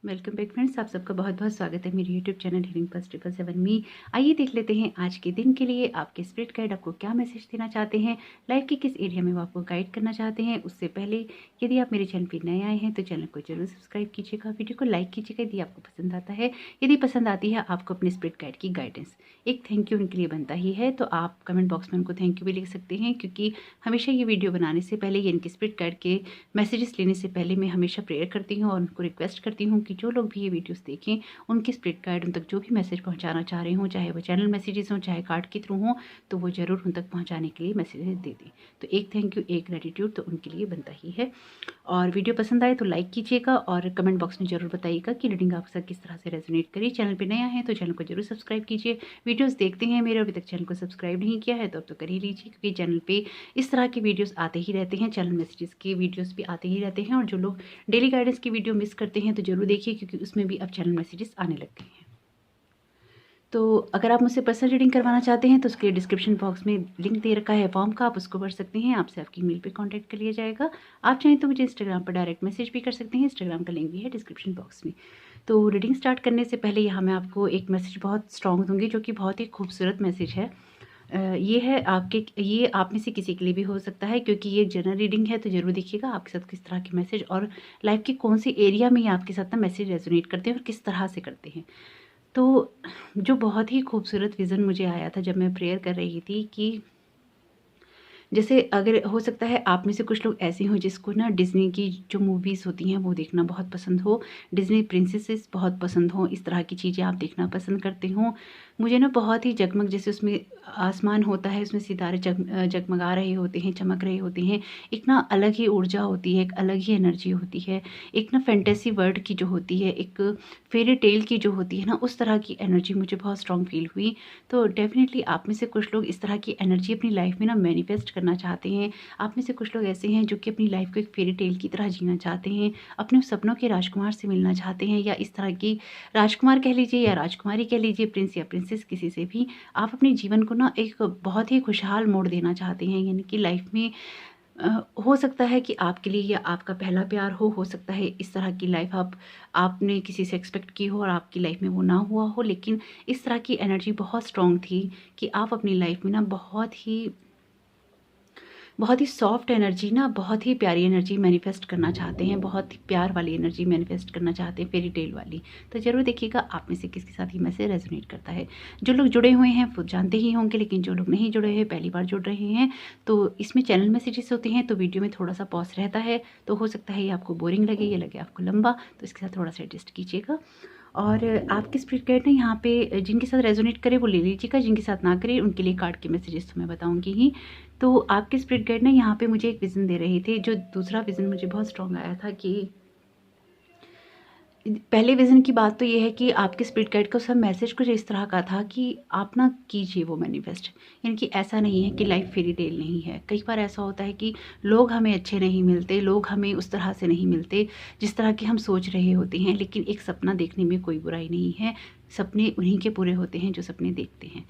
Welcome back friends, आप सबका बहुत बहुत स्वागत है मेरे यूट्यूब चैनल हीलिंग प्लस 777 में। आइए देख लेते हैं आज के दिन के लिए आपके स्पिरिट गाइड आपको क्या मैसेज देना चाहते हैं, लाइफ के किस एरिया में वो आपको गाइड करना चाहते हैं। उससे पहले यदि आप मेरे चैनल पर नए आए हैं तो चैनल को जरूर सब्सक्राइब कीजिएगा, वीडियो को लाइक कीजिएगा यदि आपको पसंद आता है। यदि पसंद आती है आपको अपने स्पिरिट गाइड की गाइडेंस, एक थैंक यू उनके लिए बनता ही है, तो आप कमेंट बॉक्स में उनको थैंक यू भी लिख सकते हैं, क्योंकि हमेशा ये वीडियो बनाने से पहले या इनके स्पिरिट गाइड के मैसेजेस लेने से पहले मैं हमेशा प्रेयर करती हूँ और उनको रिक्वेस्ट करती हूँ कि जो लोग भी ये वीडियोस देखें उनके स्पिरिट गाइड उन तक जो भी मैसेज पहुँचाना चाह रहे हों, चाहे वो चैनल मैसेजेस हों चाहे कार्ड के थ्रू हों, तो वो ज़रूर उन तक पहुँचाने के लिए मैसेजेस दे दें। तो एक थैंक यू, एक ग्रेटिट्यूड तो उनके लिए बनता ही है। और वीडियो पसंद आए तो लाइक कीजिएगा और कमेंट बॉक्स में ज़रूर बताइएगा कि रीडिंग आपके साथ किस तरह से रेजोनेट करी। चैनल पे नया है तो चैनल को जरूर सब्सक्राइब कीजिए। वीडियोस देखते हैं मेरे, अभी तक चैनल को सब्सक्राइब नहीं किया है तो अब तो कर ही लीजिए, क्योंकि चैनल पे इस तरह के वीडियोस आते ही रहते हैं, चैनल मैसेजेस के वीडियोस भी आते ही रहते हैं। और जो लोग डेली गाइडेंस की वीडियो मिस करते हैं तो जरूर देखिए, क्योंकि उसमें भी अब चैनल मैसेजेस आने लग गए हैं। तो अगर आप मुझसे पर्सनल रीडिंग करवाना चाहते हैं तो उसके लिए डिस्क्रिप्शन बॉक्स में लिंक दे रखा है फॉर्म का, आप उसको भर सकते हैं। आपसे आपकी मेल पे कांटेक्ट कर लिया जाएगा। आप चाहें तो मुझे इंस्टाग्राम पर डायरेक्ट मैसेज भी कर सकते हैं, इंस्टाग्राम का लिंक भी है डिस्क्रिप्शन बॉक्स में। तो रीडिंग स्टार्ट करने से पहले यहाँ मैं आपको एक मैसेज बहुत स्ट्रॉन्ग दूंगी, जो कि बहुत ही खूबसूरत मैसेज है। ये है आपके, ये आप में से किसी के लिए भी हो सकता है, क्योंकि ये जनरल रीडिंग है। तो जरूर देखिएगा आपके साथ किस तरह के मैसेज और लाइफ के कौन से एरिया में ये आपके साथ ना मैसेज रेजोनेट करते हैं और किस तरह से करते हैं। तो जो बहुत ही खूबसूरत विज़न मुझे आया था जब मैं प्रेयर कर रही थी, कि जैसे अगर हो सकता है आप में से कुछ लोग ऐसे हों जिसको ना डिज़नी की जो मूवीज़ होती हैं वो देखना बहुत पसंद हो, डिज़नी प्रिंसेसेस बहुत पसंद हो, इस तरह की चीज़ें आप देखना पसंद करते हों। मुझे ना बहुत ही जगमग, जैसे उसमें आसमान होता है, उसमें सितारे जगमगा रहे होते हैं, चमक रहे होते हैं। एक ना अलग ही ऊर्जा होती है, एक अलग ही एनर्जी होती है। एक ना फैंटेसी वर्ल्ड की जो होती है, एक फेरी टेल की जो होती है ना, उस तरह की एनर्जी मुझे बहुत स्ट्रॉन्ग फील हुई। तो डेफ़िनेटली आप में से कुछ लोग इस तरह की एनर्जी अपनी लाइफ में ना मैनिफेस्ट करना चाहते हैं। आप में से कुछ लोग ऐसे हैं जो कि अपनी लाइफ को एक फेरी टेल की तरह जीना चाहते हैं, अपने सपनों के राजकुमार से मिलना चाहते हैं, या इस तरह की राजकुमार कह लीजिए या राजकुमारी कह लीजिए, प्रिंस या प्रिंसेस, किसी से भी आप अपने जीवन को ना एक बहुत ही खुशहाल मोड़ देना चाहते हैं। यानी कि लाइफ में हो सकता है कि आपके लिए या आपका पहला प्यार हो सकता है इस तरह की लाइफ आपने किसी से एक्सपेक्ट की हो और आपकी लाइफ में वो ना हुआ हो, लेकिन इस तरह की एनर्जी बहुत स्ट्रॉन्ग थी कि आप अपनी लाइफ में ना बहुत ही सॉफ्ट एनर्जी ना, बहुत ही प्यारी एनर्जी मैनिफेस्ट करना चाहते हैं, बहुत ही प्यार वाली एनर्जी मैनिफेस्ट करना चाहते हैं, फेरी टेल वाली। तो ज़रूर देखिएगा आप में से किसके साथ ही मैसेज रेजोनेट करता है। जो लोग जुड़े हुए हैं वो जानते ही होंगे, लेकिन जो लोग नहीं जुड़े हैं, पहली बार जुड़ रहे हैं, तो इसमें चैनल मैसेजेस होते हैं, तो वीडियो में थोड़ा सा पॉज रहता है। तो हो सकता है ये आपको बोरिंग लगे या लगे आपको लंबा, तो इसके साथ थोड़ा सा एडजस्ट कीजिएगा। और आपके स्पिरिट गाइड ना यहाँ पे जिनके साथ रेजोनेट करे वो ले लीजिएगा, जिनके साथ ना करे उनके लिए कार्ड के मैसेजेस तो मैं बताऊंगी ही। तो आपके स्पिरिट गाइड ना यहाँ पे मुझे एक विज़न दे रहे थे। जो दूसरा विज़न मुझे बहुत स्ट्रॉन्ग आया था, कि पहले विज़न की बात तो ये है कि आपके स्पिरिट गाइड का सब मैसेज कुछ इस तरह का था कि आप ना कीजिए वो मैनिफेस्ट। यानी कि ऐसा नहीं है कि लाइफ फेरी टेल नहीं है। कई बार ऐसा होता है कि लोग हमें अच्छे नहीं मिलते, लोग हमें उस तरह से नहीं मिलते जिस तरह की हम सोच रहे होते हैं, लेकिन एक सपना देखने में कोई बुराई नहीं है। सपने उन्हीं के पूरे होते हैं जो सपने देखते हैं।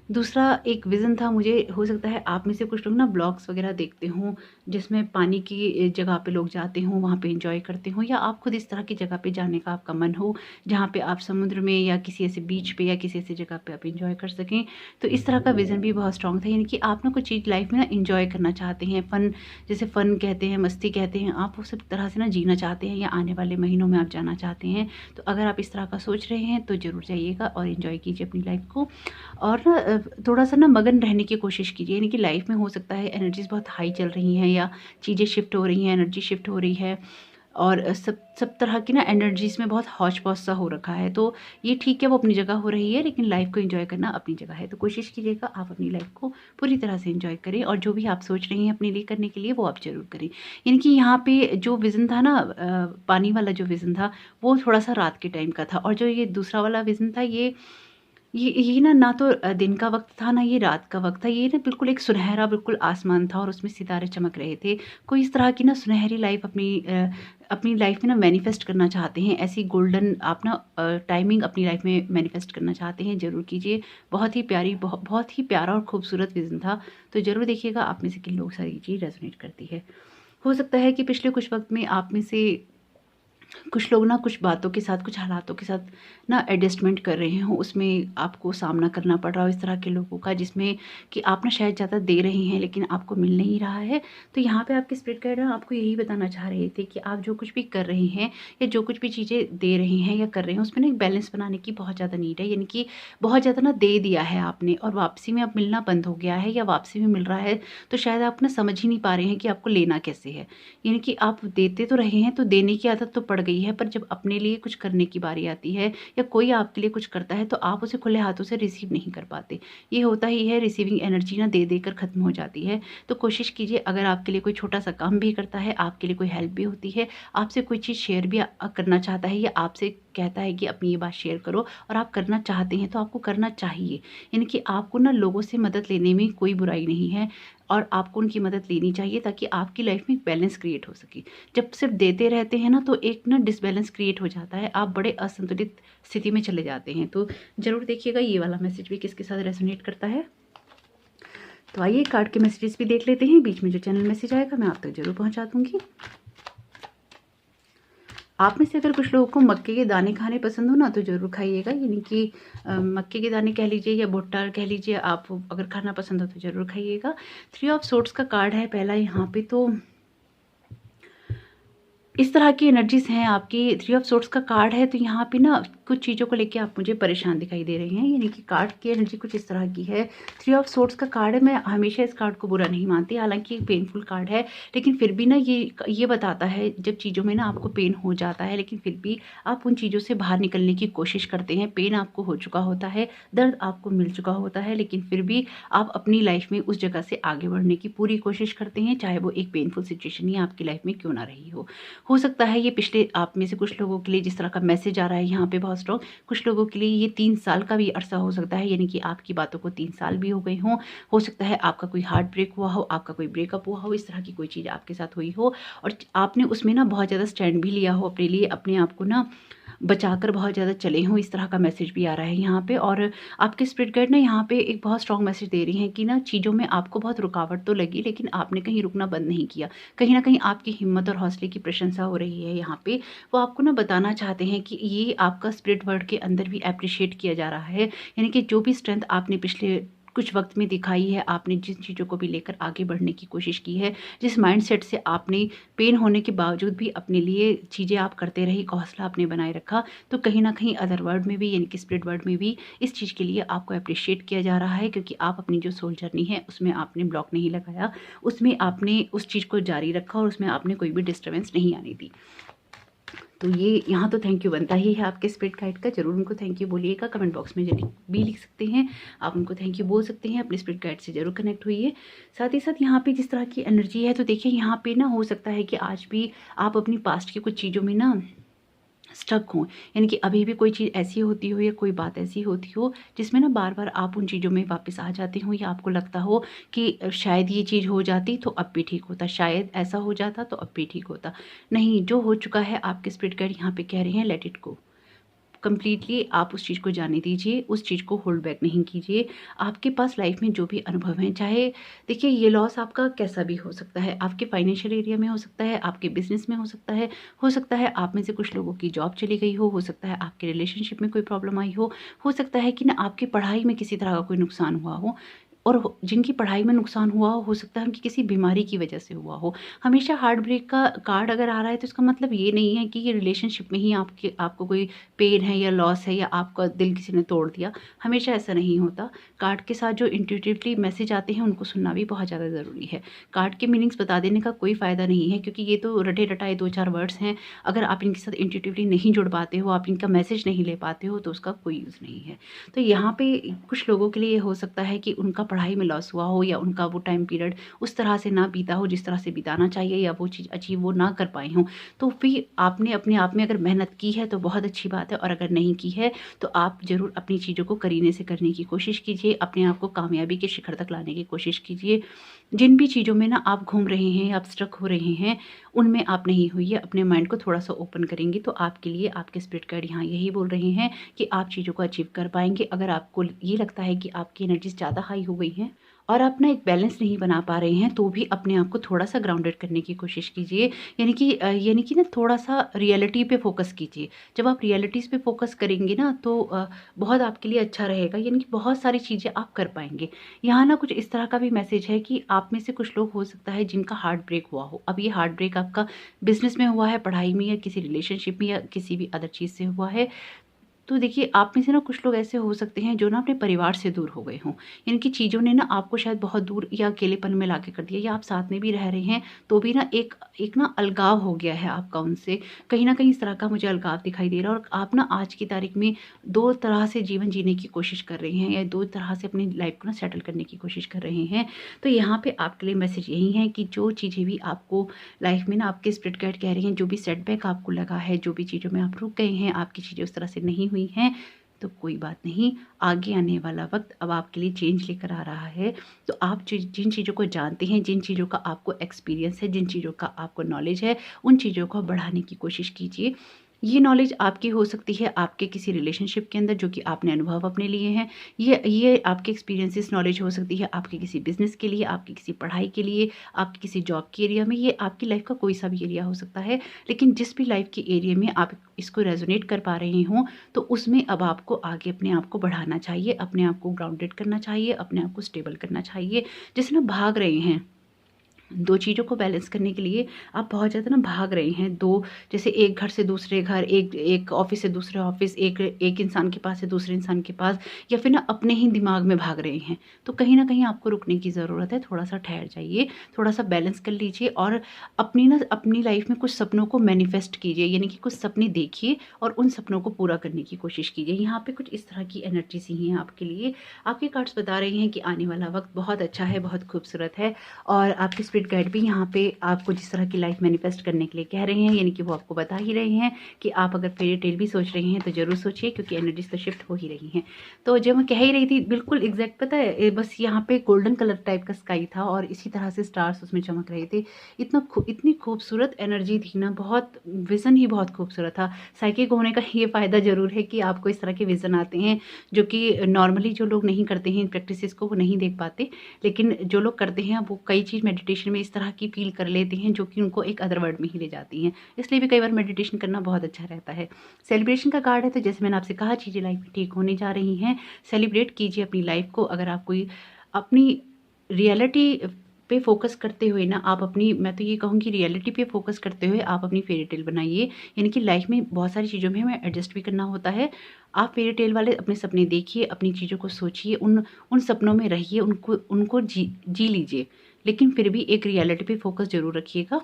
दूसरा एक विज़न था मुझे, हो सकता है आप में से कुछ लोग ना ब्लॉग्स वगैरह देखते हों, जिसमें पानी की जगह पे लोग जाते हों, वहाँ पे एंजॉय करते हों, या आप खुद इस तरह की जगह पे जाने का आपका मन हो, जहाँ पे आप समुद्र में या किसी ऐसे बीच पे या किसी ऐसी जगह पे आप एंजॉय कर सकें। तो इस तरह का विज़न भी बहुत स्ट्रॉन्ग था। यानी कि आप ना कुछ चीज़ लाइफ में ना एंजॉय करना चाहते हैं, फ़न, जैसे फ़न कहते हैं, मस्ती कहते हैं, आप उस तरह से ना जीना चाहते हैं, या आने वाले महीनों में आप जाना चाहते हैं। तो अगर आप इस तरह का सोच रहे हैं तो ज़रूर जाइएगा और एंजॉय कीजिए अपनी लाइफ को। और ना थोड़ा-सा ना मगन रहने की कोशिश कीजिए। यानी कि लाइफ में हो सकता है एनर्जीज़ बहुत हाई चल रही हैं, या चीज़ें शिफ्ट हो रही हैं, एनर्जी शिफ्ट हो रही है, और सब सब तरह की ना एनर्जीज़ में बहुत हौच-पौच सा हो रखा है। तो ये ठीक है, वो अपनी जगह हो रही है, लेकिन लाइफ को एन्जॉय करना अपनी जगह है। तो कोशिश कीजिएगा आप अपनी लाइफ को पूरी तरह से एन्जॉय करें, और जो भी आप सोच रही हैं अपने लिए करने के लिए, वो आप ज़रूर करें। यानी कि यहाँ पे जो विज़न था ना, पानी वाला जो विज़न था, वो थोड़ा-सा रात के टाइम का था, और जो ये दूसरा वाला विज़न था, ये ना तो दिन का वक़्त था, ना ये रात का वक़्त था। ये ना बिल्कुल एक सुनहरा बिल्कुल आसमान था, और उसमें सितारे चमक रहे थे। कोई इस तरह की ना सुनहरी लाइफ़ अपनी लाइफ़ में ना मैनिफेस्ट करना चाहते हैं। ऐसी गोल्डन आप ना टाइमिंग अपनी लाइफ़ में मैनिफेस्ट करना चाहते हैं, ज़रूर कीजिए। बहुत ही प्यारी, बहुत ही प्यारा और खूबसूरत विज़न था। तो ज़रूर देखिएगा आप में से किन लोगों के साथ ये चीज़ रेज़ोनेट करती है। हो सकता है कि पिछले कुछ वक़्त में आप में से कुछ लोग ना कुछ बातों के साथ, कुछ हालातों के साथ ना एडजस्टमेंट कर रहे हों, उसमें आपको सामना करना पड़ रहा हो इस तरह के लोगों का, जिसमें कि आप ना शायद ज़्यादा दे रहे हैं लेकिन आपको मिल नहीं रहा है। तो यहाँ पे आपके स्पिरिट गाइड ना आपको यही बताना चाह रहे थे कि आप जो कुछ भी कर रहे हैं या जो कुछ भी चीज़ें दे रहे हैं या कर रहे हैं, उसमें ना एक बैलेंस बनाने की बहुत ज़्यादा नीड है। यानी कि बहुत ज़्यादा ना दे दिया है आपने और वापसी में अब मिलना बंद हो गया है या वापसी में मिल रहा है, तो शायद आप ना समझ ही नहीं पा रहे हैं कि आपको लेना कैसे है। यानी कि आप देते तो रहे हैं, तो देने की आदत तो पड़ गई है, पर जब अपने लिए कुछ करने की बारी आती है या कोई आपके लिए कुछ करता है, तो आप उसे खुले हाथों से रिसीव नहीं कर पाते। ये होता ही है, रिसीविंग एनर्जी ना दे देकर ख़त्म हो जाती है। तो कोशिश कीजिए, अगर आपके लिए कोई छोटा-सा काम भी करता है, आपके लिए कोई हेल्प भी होती है, आपसे कोई चीज़ शेयर भी करना चाहता है या आपसे कहता है कि अपनी ये बात शेयर करो और आप करना चाहते हैं, तो आपको करना चाहिए। यानी कि आपको ना लोगों से मदद लेने में कोई बुराई नहीं है और आपको उनकी मदद लेनी चाहिए, ताकि आपकी लाइफ में एक बैलेंस क्रिएट हो सके। जब सिर्फ देते रहते हैं ना, तो एक ना डिसबैलेंस क्रिएट हो जाता है, आप बड़े असंतुलित स्थिति में चले जाते हैं। तो ज़रूर देखिएगा ये वाला मैसेज भी किसके साथ रेजोनेट करता है। तो आइए कार्ड के मैसेजेस भी देख लेते हैं। बीच में जो चैनल मैसेज आएगा मैं आप तक जरूर पहुंचा दूंगी। आप में से अगर कुछ लोगों को मक्के के दाने खाने पसंद हो ना, तो ज़रूर खाइएगा। यानी कि मक्के के दाने कह लीजिए या भुट्टा कह लीजिए, आप अगर खाना पसंद हो तो ज़रूर खाइएगा। 3 ऑफ सोर्ड्स का कार्ड है पहला यहाँ पे। तो इस तरह की एनर्जीज़ हैं आपकी। 3 ऑफ सोर्ड्स का कार्ड है, तो यहाँ पे ना कुछ चीज़ों को लेके आप मुझे परेशान दिखाई दे रहे हैं। यानी कि कार्ड की एनर्जी कुछ इस तरह की है। 3 ऑफ सोर्ड्स का कार्ड है। मैं हमेशा इस कार्ड को बुरा नहीं मानती, हालांकि एक पेनफुल कार्ड है, लेकिन फिर भी ना ये बताता है, जब चीज़ों में ना आपको पेन हो जाता है, लेकिन फिर भी आप उन चीज़ों से बाहर निकलने की कोशिश करते हैं। पेन आपको हो चुका होता है, दर्द आपको मिल चुका होता है, लेकिन फिर भी आप अपनी लाइफ में उस जगह से आगे बढ़ने की पूरी कोशिश करते हैं, चाहे वो एक पेनफुल सिचुएशन ही आपकी लाइफ में क्यों ना रही हो सकता है ये पिछले आप में से कुछ लोगों के लिए, जिस तरह का मैसेज आ रहा है यहाँ पे बहुत स्ट्रॉन्ग, कुछ लोगों के लिए ये 3 साल का भी अरसा हो सकता है। यानी कि आपकी बातों को 3 साल भी हो गए हों। हो सकता है आपका कोई हार्ट ब्रेक हुआ हो, आपका कोई ब्रेकअप हुआ हो, इस तरह की कोई चीज़ आपके साथ हुई हो और आपने उसमें ना बहुत ज़्यादा स्टैंड भी लिया हो अपने लिए, अपने आप को ना बचाकर बहुत ज़्यादा चले हों। इस तरह का मैसेज भी आ रहा है यहाँ पे। और आपके स्पिरिट गाइड ना यहाँ पे एक बहुत स्ट्रॉन्ग मैसेज दे रही हैं कि ना चीज़ों में आपको बहुत रुकावट तो लगी, लेकिन आपने कहीं रुकना बंद नहीं किया। कहीं ना कहीं आपकी हिम्मत और हौसले की प्रशंसा हो रही है यहाँ पे। वो आपको ना बताना चाहते हैं कि ये आपका स्पिरिट वर्ल्ड के अंदर भी अप्रिशिएट किया जा रहा है। यानी कि जो भी स्ट्रेंथ आपने पिछले कुछ वक्त में दिखाई है, आपने जिन चीज़ों को भी लेकर आगे बढ़ने की कोशिश की है, जिस माइंडसेट से आपने पेन होने के बावजूद भी अपने लिए चीज़ें आप करते रहे, एक हौसला आपने बनाए रखा, तो कहीं ना कहीं अदर वर्ल्ड में भी, यानी कि स्पिरिट वर्ल्ड में भी इस चीज़ के लिए आपको अप्रिशिएट किया जा रहा है, क्योंकि आप अपनी जो सोल जर्नी है उसमें आपने ब्लॉक नहीं लगाया, उसमें आपने उस चीज़ को जारी रखा और उसमें आपने कोई भी डिस्टर्बेंस नहीं आने दी। तो ये यहाँ तो थैंक यू बनता ही है आपके स्पिरिट गाइड का। जरूर उनको थैंक यू बोलिएगा, कमेंट बॉक्स में भी लिख सकते हैं, आप उनको थैंक यू बोल सकते हैं, अपने स्पिरिट गाइड से जरूर कनेक्ट हुई। साथ ही साथ यहाँ पे जिस तरह की एनर्जी है, तो देखिए यहाँ पे ना हो सकता है कि आज भी आप अपनी पास्ट की कुछ चीज़ों में ना स्टक हों। यानी कि अभी भी कोई चीज़ ऐसी होती हो या कोई बात ऐसी होती हो जिसमें ना बार बार आप उन चीज़ों में वापस आ जाते हो, या आपको लगता हो कि शायद ये चीज़ हो जाती तो अब भी ठीक होता, शायद ऐसा हो जाता तो अब भी ठीक होता। नहीं, जो हो चुका है आपके स्पिरिट गाइड यहाँ पे कह रहे हैं लेट इट गो। कंप्लीटली आप उस चीज़ को जाने दीजिए, उस चीज़ को होल्ड बैक नहीं कीजिए। आपके पास लाइफ में जो भी अनुभव हैं, चाहे देखिए ये लॉस आपका कैसा भी हो सकता है, आपके फाइनेंशियल एरिया में हो सकता है, आपके बिजनेस में हो सकता है आप में से कुछ लोगों की जॉब चली गई हो सकता है आपके रिलेशनशिप में कोई प्रॉब्लम आई हो सकता है कि ना आपकी पढ़ाई में किसी तरह का कोई नुकसान हुआ हो, और जिनकी पढ़ाई में नुकसान हुआ हो सकता है उनकी किसी बीमारी की वजह से हुआ हो। हमेशा हार्ट ब्रेक का कार्ड अगर आ रहा है, तो इसका मतलब ये नहीं है कि ये रिलेशनशिप में ही आपको कोई पेन है या लॉस है या आपका दिल किसी ने तोड़ दिया। हमेशा ऐसा नहीं होता। कार्ड के साथ जो इंट्यूटिवली मैसेज आते हैं उनको सुनना भी बहुत ज़्यादा ज़रूरी है। कार्ड के मीनिंग्स बता देने का कोई फ़ायदा नहीं है, क्योंकि ये तो रटे रटाए 2-4 वर्ड्स हैं। अगर आप इनके साथ इंट्यूटिवली नहीं जुड़ पाते हो, आप इनका मैसेज नहीं ले पाते हो, तो उसका कोई यूज़ नहीं है। तो यहाँ पे कुछ लोगों के लिए ये हो सकता है कि उनका पढ़ाई में लॉस हुआ हो, या उनका वो टाइम पीरियड उस तरह से ना बीता हो जिस तरह से बिताना चाहिए, या वो चीज़ अचीव वो ना कर पाए हों। तो फिर आपने अपने आप में अगर मेहनत की है तो बहुत अच्छी बात है, और अगर नहीं की है तो आप ज़रूर अपनी चीज़ों को करीने से करने की कोशिश कीजिए, अपने आप को कामयाबी के शिखर तक लाने की कोशिश कीजिए। जिन भी चीज़ों में ना आप घूम रहे हैं, आप स्ट्रक हो रहे हैं, उनमें आप नहीं हुई है। अपने माइंड को थोड़ा सा ओपन करेंगे तो आपके लिए आपके स्पिरिट गाइड यहाँ यही बोल रहे हैं कि आप चीज़ों को अचीव कर पाएंगे। अगर आपको ये लगता है कि आपकी एनर्जीज ज़्यादा हाई हो गई हैं और आप ना एक बैलेंस नहीं बना पा रहे हैं, तो भी अपने आप को थोड़ा-सा ग्राउंडेड करने की कोशिश कीजिए। यानी कि ना थोड़ा-सा रियलिटी पे फ़ोकस कीजिए। जब आप रियलिटीज़ पे फ़ोकस करेंगे ना, तो बहुत आपके लिए अच्छा रहेगा, यानी कि बहुत सारी चीज़ें आप कर पाएँगे। यहाँ ना कुछ इस तरह का भी मैसेज है कि आप में से कुछ लोग हो सकता है जिनका हार्ट ब्रेक हुआ हो। अब ये हार्ट ब्रेक आपका बिज़नेस में हुआ है, पढ़ाई में, या किसी रिलेशनशिप में, या किसी भी अदर चीज़ से हुआ है। तो देखिए, आप में से ना कुछ लोग ऐसे हो सकते हैं जो ना अपने परिवार से दूर हो गए हों। यानी कि चीज़ों ने ना आपको शायद बहुत दूर या अकेलेपन में लाके कर दिया, या आप साथ में भी रह रहे हैं, तो भी ना एक एक ना अलगाव हो गया है आपका उनसे। कहीं न कहीं इस तरह का मुझे अलगाव दिखाई दे रहा है, और आप ना आज की तारीख में 2 तरह से जीवन जीने की कोशिश कर रहे हैं, या 2 तरह से अपनी लाइफ़ को ना सेटल करने की कोशिश कर रहे हैं। तो यहाँ पे आपके लिए मैसेज यही है कि जो चीज़ें भी आपको लाइफ़ में ना आपके स्पिरिट गाइड कह रही हैं, जो भी सेटबैक आपको लगा है, जो भी चीज़ों में आप रुक गए हैं, आपकी चीज़ें उस तरह से नहीं हुई हैं, तो कोई बात नहीं, आगे आने वाला वक़्त अब आपके लिए चेंज लेकर आ रहा है। तो आप जिन चीज़ों को जानते हैं, जिन चीज़ों का आपको एक्सपीरियंस है, जिन चीज़ों का आपको नॉलेज है, उन चीज़ों को बढ़ाने की कोशिश कीजिए। ये नॉलेज आपकी हो सकती है आपके किसी रिलेशनशिप के अंदर, जो कि आपने अनुभव अपने लिए हैं। ये आपके एक्सपीरियंसेस नॉलेज हो सकती है आपके किसी बिज़नेस के लिए, आपकी किसी पढ़ाई के लिए, आपकी किसी जॉब के एरिया में, ये आपकी लाइफ़ का कोई सा भी एरिया हो सकता है। लेकिन जिस भी लाइफ़ के एरिया में आप इसको रेज़ोनेट कर पा रहे हों, तो उसमें अब आपको आगे अपने आप को बढ़ाना चाहिए, अपने आप को ग्राउंडेड करना चाहिए, अपने आप को स्टेबल करना चाहिए। जैसे ना भाग रहे हैं, 2 चीज़ों को बैलेंस करने के लिए आप बहुत ज़्यादा ना भाग रहे हैं। 2, जैसे एक घर से दूसरे घर, एक एक ऑफ़िस से दूसरे ऑफ़िस, एक इंसान के पास से दूसरे इंसान के पास, या फिर ना अपने ही दिमाग में भाग रहे हैं। तो कहीं न कहीं आपको रुकने की ज़रूरत है, थोड़ा-सा ठहर जाइए, थोड़ा-सा बैलेंस कर लीजिए, और अपनी लाइफ़ में कुछ सपनों को मैनिफेस्ट कीजिए, यानी कि कुछ सपने देखिए और उन सपनों को पूरा करने की कोशिश कीजिए। यहाँ पे कुछ इस तरह की एनर्जीज़ ही हैं आपके लिए। आपके कार्ड्स बता रहे हैं कि आने वाला वक़्त बहुत अच्छा है, बहुत खूबसूरत है, और आपके स्पिरिट गाइड भी यहाँ पे आपको जिस तरह की लाइफ मैनिफेस्ट करने के लिए कह रहे हैं, यानी कि वो आपको बता ही रहे हैं कि आप अगर फेरी टेल भी सोच रहे हैं तो ज़रूर सोचिए, क्योंकि एनर्जीज तो शिफ्ट हो ही रही हैं। तो जब मैं कह ही रही थी, बिल्कुल एग्जैक्ट पता है, बस यहाँ पे गोल्डन कलर टाइप का स्काई था, और इसी तरह से स्टार्स उसमें चमक रहे थे। इतनी खूबसूरत एनर्जी थी ना, बहुत विज़न ही बहुत खूबसूरत था। साइकिक होने का ये फ़ायदा ज़रूर है कि आपको इस तरह के विज़न आते हैं, जो कि नॉर्मली जो लोग नहीं करते हैं इन प्रैक्टिसेस को, वो नहीं देख पाते। लेकिन जो लोग करते हैं वो कई चीज़ मेडिटेशन में इस तरह की फ़ील कर लेते हैं, जो कि उनको एक अदर वर्ल्ड में ही ले जाती हैं। इसलिए भी कई बार मेडिटेशन करना बहुत अच्छा रहता है। सेलिब्रेशन का कार्ड है, तो जैसे मैंने आपसे कहा, चीज़ें लाइफ में ठीक होने जा रही हैं। सेलिब्रेट कीजिए अपनी लाइफ को। अगर आप कोई अपनी रियलिटी पे फ़ोकस करते हुए ना, आप अपनी, मैं तो ये कहूँगी, रियलिटी पे फ़ोकस करते हुए आप अपनी फेरी टेल बनाइए। यानी कि लाइफ में बहुत सारी चीज़ों में हमें एडजस्ट भी करना होता है। आप फेरी टेल वाले अपने सपने देखिए, अपनी चीज़ों को सोचिए, उन सपनों में रहिए, उनको जी लीजिए। लेकिन फिर भी एक रियलिटी पे फ़ोकस ज़रूर रखिएगा,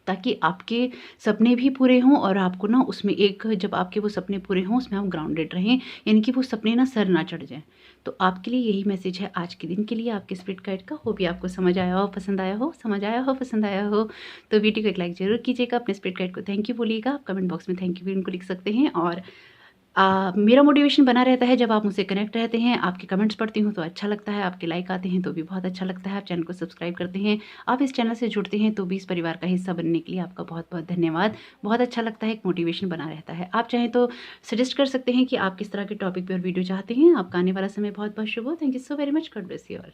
ताकि आपके सपने भी पूरे हों, और आपको ना उसमें एक, जब आपके वो सपने पूरे हों, उसमें आप ग्राउंडेड रहें, यानी कि वो सपने ना सर ना चढ़ जाएँ। तो आपके लिए यही मैसेज है आज के दिन के लिए आपके स्पिरिट गाइड का। होप ये आपको समझ आया हो, पसंद आया हो, समझ आया हो, पसंद आया हो। तो वीडियो को एक लाइक ज़रूर कीजिएगा, अपने स्पिरिट गाइड को थैंक यू बोलिएगा। आप कमेंट बॉक्स में थैंक यू भी उनको लिख सकते हैं, और मेरा मोटिवेशन बना रहता है जब आप मुझसे कनेक्ट रहते हैं। आपके कमेंट्स पढ़ती हूँ तो अच्छा लगता है, आपके लाइक आते हैं तो भी बहुत अच्छा लगता है। आप चैनल को सब्सक्राइब करते हैं, आप इस चैनल से जुड़ते हैं, तो भी इस परिवार का हिस्सा बनने के लिए आपका बहुत-बहुत धन्यवाद। बहुत अच्छा लगता है, एक मोटिवेशन बना रहता है। आप चाहें तो सजेस्ट कर सकते हैं कि आप किस तरह के टॉपिक पे और वीडियो चाहते हैं। आपका आने वाला समय बहुत-बहुत शुभ हो। Thank you so very much. God bless you all.